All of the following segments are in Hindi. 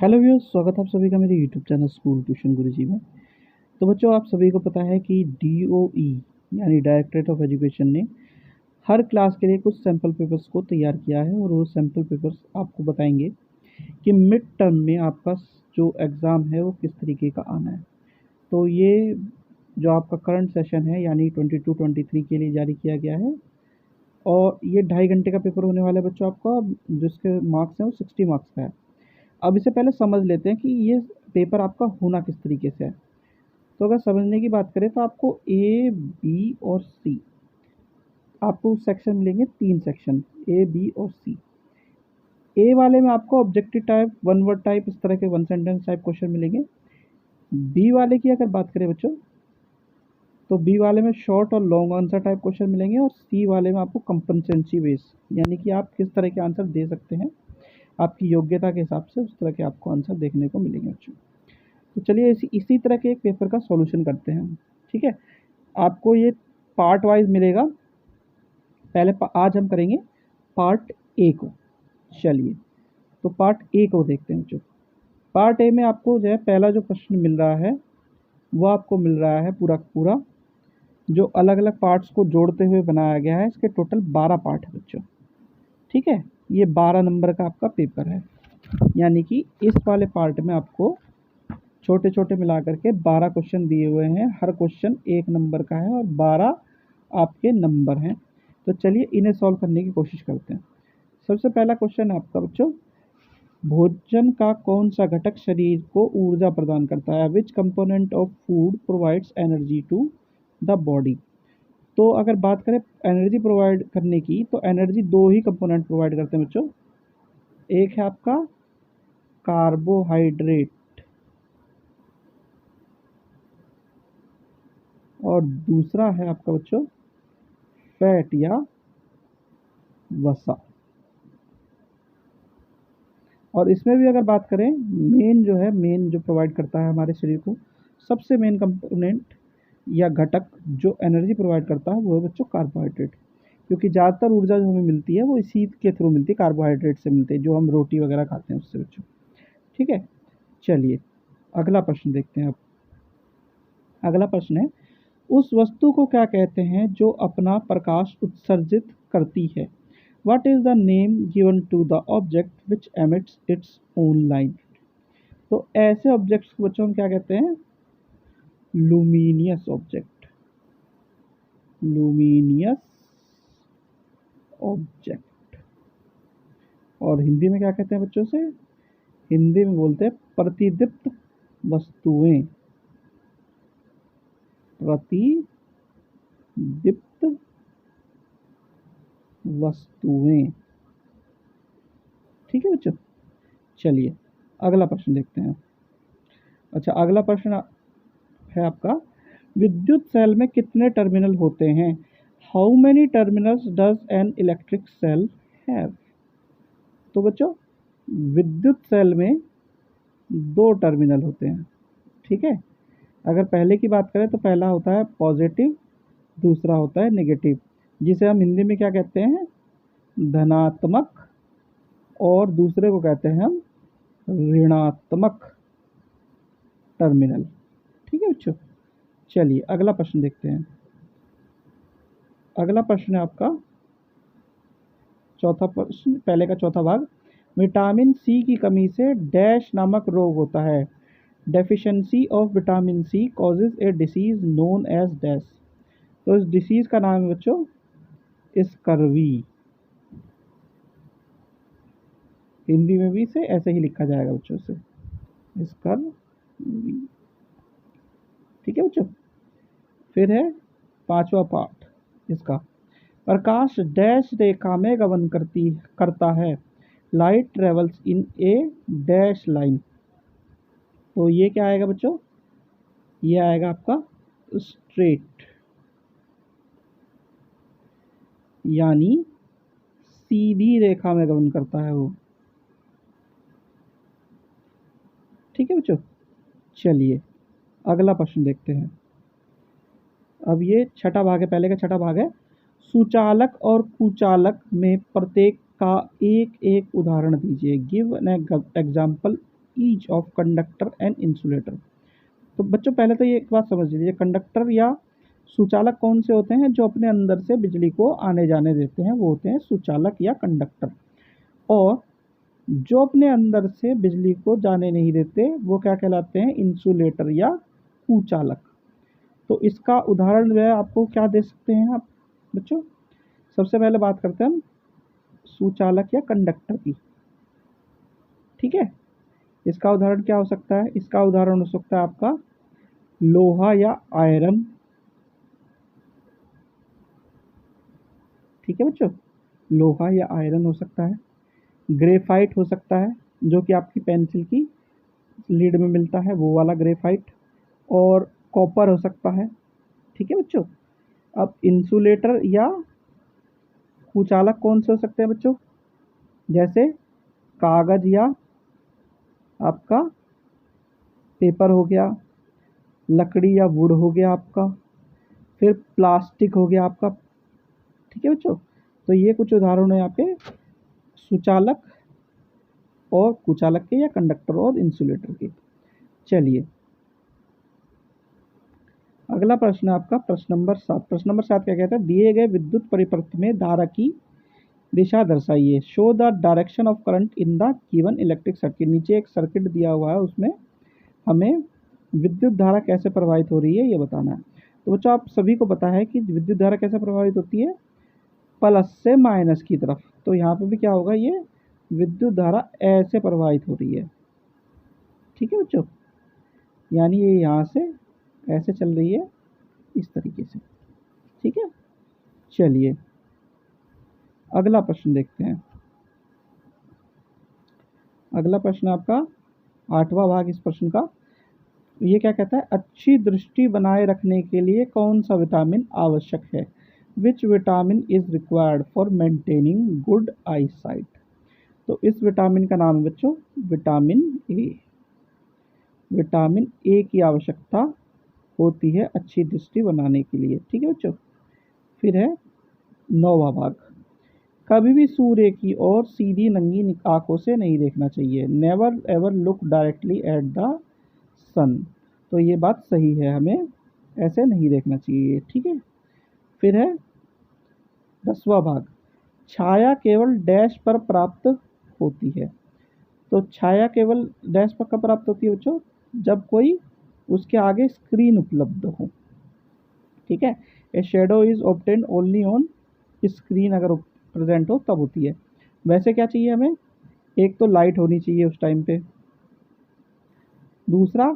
हेलो व्यूअर्स, स्वागत है आप सभी का मेरे यूट्यूब चैनल स्कूल ट्यूशन गुरुजी में। तो बच्चों, आप सभी को पता है कि डीओई यानी डायरेक्टरेट ऑफ एजुकेशन ने हर क्लास के लिए कुछ सैम्पल पेपर्स को तैयार किया है और वो सैम्पल पेपर्स आपको बताएंगे कि मिड टर्म में आपका जो एग्ज़ाम है वो किस तरीके का आना है। तो ये जो आपका करंट सेशन है यानी 22-23 के लिए जारी किया गया है और ये 2.5 घंटे का पेपर होने वाला है बच्चों आपका, जिसके मार्क्स हैं वो 60 मार्क्स का है। अब इसे पहले समझ लेते हैं कि ये पेपर आपका होना किस तरीके से है। तो अगर समझने की बात करें तो आपको ए, बी और सी, आपको सेक्शन मिलेंगे 3 सेक्शन, ए, बी और सी। ए वाले में आपको objective type, one word type, इस तरह के वन सेंटेंस टाइप क्वेश्चन मिलेंगे। बी वाले की अगर बात करें बच्चों, तो बी वाले में शॉर्ट और लॉन्ग आंसर टाइप क्वेश्चन मिलेंगे और सी वाले में आपको कंपनसेंसी बेस, यानी कि आप किस तरह के आंसर दे सकते हैं, आपकी योग्यता के हिसाब से उस तरह के आपको आंसर देखने को मिलेंगे बच्चों। तो चलिए इसी तरह के एक पेपर का सॉल्यूशन करते हैं। ठीक है, आपको ये पार्ट वाइज मिलेगा। पहले आज हम करेंगे पार्ट ए को। चलिए, तो पार्ट ए को देखते हैं बच्चों। पार्ट ए में आपको जो है पहला जो प्रश्न मिल रहा है वो आपको मिल रहा है पूरा पूरा, जो अलग अलग पार्ट्स को जोड़ते हुए बनाया गया है। इसके टोटल 12 पार्ट है बच्चों। ठीक है, ये 12 नंबर का आपका पेपर है, यानी कि इस वाले पार्ट में आपको छोटे छोटे मिला करके 12 क्वेश्चन दिए हुए हैं। हर क्वेश्चन 1 नंबर का है और 12 आपके नंबर हैं। तो चलिए इन्हें सॉल्व करने की कोशिश करते हैं। सबसे पहला क्वेश्चन है आपका बच्चों, भोजन का कौन सा घटक शरीर को ऊर्जा प्रदान करता है? Which component of food provides energy to the body? तो अगर बात करें एनर्जी प्रोवाइड करने की, तो एनर्जी 2 ही कंपोनेंट प्रोवाइड करते हैं बच्चों। एक है आपका कार्बोहाइड्रेट और दूसरा है आपका बच्चों फैट या वसा। और इसमें भी अगर बात करें, मेन जो प्रोवाइड करता है हमारे शरीर को, सबसे मेन कंपोनेंट या घटक जो एनर्जी प्रोवाइड करता है वो है बच्चों कार्बोहाइड्रेट, क्योंकि ज़्यादातर ऊर्जा जो हमें मिलती है वो इसी के थ्रू मिलती है, कार्बोहाइड्रेट से मिलती है, जो हम रोटी वगैरह खाते हैं उससे बच्चों। ठीक है, चलिए अगला प्रश्न देखते हैं अब। अगला प्रश्न है, उस वस्तु को क्या कहते हैं जो अपना प्रकाश उत्सर्जित करती है? What is the name given to the object which emits its own light? तो ऐसे ऑब्जेक्ट्स को बच्चों हम क्या कहते हैं? Luminous object. Luminous object. और हिंदी में क्या कहते हैं बच्चों से? हिंदी में बोलते हैं प्रतिदीप्त वस्तुएं। प्रतिदीप्त वस्तुएं। ठीक है बच्चों, चलिए अगला प्रश्न देखते हैं। अच्छा, अगला प्रश्न है आपका, विद्युत सेल में कितने टर्मिनल होते हैं? How many terminals does an electric cell have? तो बच्चों, विद्युत सेल में 2 टर्मिनल होते हैं। ठीक है, अगर पहले की बात करें तो पहला होता है पॉजिटिव, दूसरा होता है नेगेटिव, जिसे हम हिंदी में क्या कहते हैं? धनात्मक, और दूसरे को कहते हैं हम ऋणात्मक टर्मिनल। ठीक है बच्चों, चलिए अगला प्रश्न देखते हैं। अगला प्रश्न है आपका चौथा प्रश्न, पहले का चौथा भाग। विटामिन सी की कमी से डैश नामक रोग होता है। Deficiency of vitamin C causes a disease known as dash. तो इस डिसीज का नाम है बच्चों स्कर्वी। हिंदी में भी इसे ऐसे ही लिखा जाएगा बच्चों से, स्कर्वी। ठीक है बच्चों, फिर है 5वां पार्ट इसका, प्रकाश डैश रेखा में गमन करता है। Light travels in A dash line. तो ये क्या आएगा बच्चों? ये आएगा आपका स्ट्रेट, यानी सीधी रेखा में गमन करता है वो। ठीक है बच्चों, चलिए अगला प्रश्न देखते हैं। अब ये छठा भाग है, पहले का छठा भाग है। सुचालक और कुचालक में प्रत्येक का एक एक उदाहरण दीजिए। Give an example each of conductor and insulator. तो बच्चों पहले तो ये एक बात समझ लीजिए, कंडक्टर या सुचालक कौन से होते हैं? जो अपने अंदर से बिजली को आने जाने देते हैं वो होते हैं सुचालक या कंडक्टर, और जो अपने अंदर से बिजली को जाने नहीं देते वो क्या कहलाते हैं? इंसुलेटर या कुचालक। तो इसका उदाहरण जो है आपको क्या दे सकते हैं आप बच्चों? सबसे पहले बात करते हैं हम सुचालक या कंडक्टर की, ठीक है। इसका उदाहरण क्या हो सकता है? इसका उदाहरण हो सकता है आपका लोहा या आयरन, ठीक है बच्चों, लोहा या आयरन हो सकता है। ग्रेफाइट हो सकता है, जो कि आपकी पेंसिल की लीड में मिलता है वो वाला ग्रेफाइट, और कॉपर हो सकता है, ठीक है बच्चों। अब इंसुलेटर या कुचालक कौन से हो सकते हैं बच्चों? जैसे कागज या आपका पेपर हो गया, लकड़ी या वुड हो गया आपका, फिर प्लास्टिक हो गया आपका, ठीक है बच्चों। तो ये कुछ उदाहरण है आपके सुचालक और कुचालक के, या कंडक्टर और इंसुलेटर के। चलिए अगला प्रश्न आपका प्रश्न नंबर 7। प्रश्न नंबर 7 क्या कहता है? दिए गए विद्युत परिपथ में धारा की दिशा दर्शाइए। Show the direction of current in the given electric circuit. नीचे एक सर्किट दिया हुआ है, उसमें हमें विद्युत धारा कैसे प्रवाहित हो रही है ये बताना है। तो बच्चों आप सभी को पता है कि विद्युत धारा कैसे प्रवाहित होती है? प्लस से माइनस की तरफ। तो यहाँ पे भी क्या होगा? ये विद्युत धारा ऐसे प्रवाहित हो रही है, ठीक है बच्चों, यानी ये यहाँ से ऐसे चल रही है इस तरीके से, ठीक है। चलिए अगला प्रश्न देखते हैं। अगला प्रश्न आपका 8वां भाग इस प्रश्न का। ये क्या कहता है? अच्छी दृष्टि बनाए रखने के लिए कौन सा विटामिन आवश्यक है? Which vitamin is required for maintaining good I site. तो इस विटामिन का नाम है बच्चों विटामिन ए। विटामिन ए की आवश्यकता होती है अच्छी दृष्टि बनाने के लिए, ठीक है बच्चों। फिर है 9वां भाग। कभी भी सूर्य की ओर सीधी नंगी आंखों से नहीं देखना चाहिए। Never ever look directly at the sun. तो ये बात सही है, हमें ऐसे नहीं देखना चाहिए, ठीक है। फिर है 10वां भाग। छाया केवल डैश पर प्राप्त होती है। तो छाया केवल डैश पर कब प्राप्त होती है बच्चों? जब कोई उसके आगे स्क्रीन उपलब्ध हो, ठीक है। A shadow is obtain only on screen, अगर प्रेजेंट हो तब होती है। वैसे क्या चाहिए हमें? एक तो लाइट होनी चाहिए उस टाइम पे, दूसरा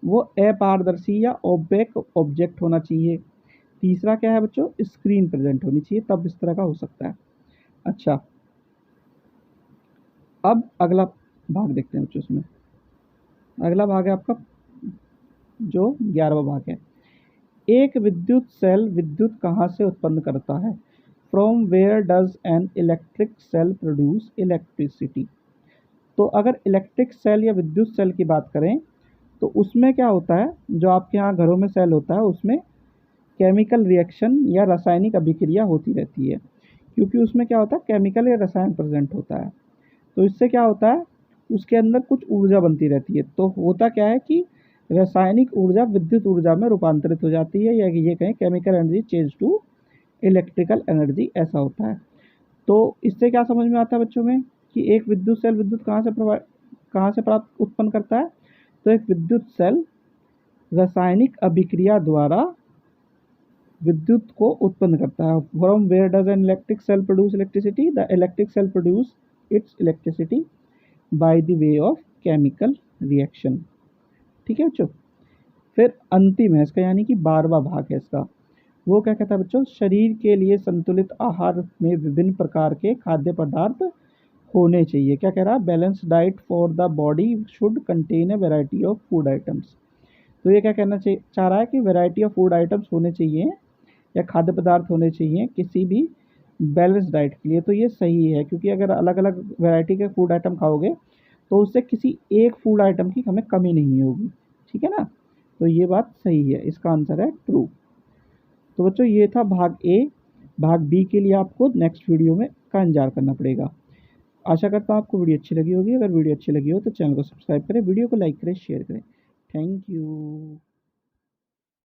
वो अपारदर्शी या ओपेक ऑब्जेक्ट होना चाहिए, तीसरा क्या है बच्चों? स्क्रीन प्रेजेंट होनी चाहिए, तब इस तरह का हो सकता है। अच्छा अब अगला भाग देखते हैं बच्चों। इसमें अगला भाग है आपका जो 11वां भाग है। एक विद्युत सेल विद्युत कहाँ से उत्पन्न करता है? From where does an electric cell produce electricity. तो अगर इलेक्ट्रिक सेल या विद्युत सेल की बात करें तो उसमें क्या होता है? जो आपके यहाँ घरों में सेल होता है उसमें केमिकल रिएक्शन या रासायनिक अभिक्रिया होती रहती है, क्योंकि उसमें क्या होता है? केमिकल या रसायन प्रेजेंट होता है। तो इससे क्या होता है? उसके अंदर कुछ ऊर्जा बनती रहती है। तो होता क्या है कि रासायनिक ऊर्जा विद्युत ऊर्जा में रूपांतरित हो जाती है, या ये कहें chemical energy change to electrical energy, ऐसा होता है। तो इससे क्या समझ में आता है बच्चों में कि एक विद्युत सेल विद्युत कहाँ से प्राप्त उत्पन्न करता है? तो एक विद्युत सेल रासायनिक अभिक्रिया द्वारा विद्युत को उत्पन्न करता है। From where does an electric cell produce electricity? The electric cell produce its electricity by the way of chemical reaction, ठीक है बच्चों। फिर अंतिम है इसका, यानी कि 12वां भाग है इसका। वो क्या कहता है बच्चों? शरीर के लिए संतुलित आहार में विभिन्न प्रकार के खाद्य पदार्थ होने चाहिए। क्या कह रहा है? Balance diet for the body should contain a variety of food items. तो ये क्या कहना चाह रहा है कि वेराइटी ऑफ फूड आइटम्स होने चाहिए या खाद्य पदार्थ होने चाहिए किसी भी बैलेंस डाइट के लिए। तो ये सही है, क्योंकि अगर अलग अलग वैरायटी के फूड आइटम खाओगे तो उससे किसी एक फूड आइटम की हमें कमी नहीं होगी, ठीक है ना। तो ये बात सही है, इसका आंसर है ट्रू। तो बच्चों ये था भाग ए। भाग बी के लिए आपको नेक्स्ट वीडियो में का इंतजार करना पड़ेगा। आशा करता हूँ आपको वीडियो अच्छी लगी होगी। अगर वीडियो अच्छी लगी हो तो चैनल को सब्सक्राइब करें, वीडियो को लाइक करें, शेयर करें। Thank you.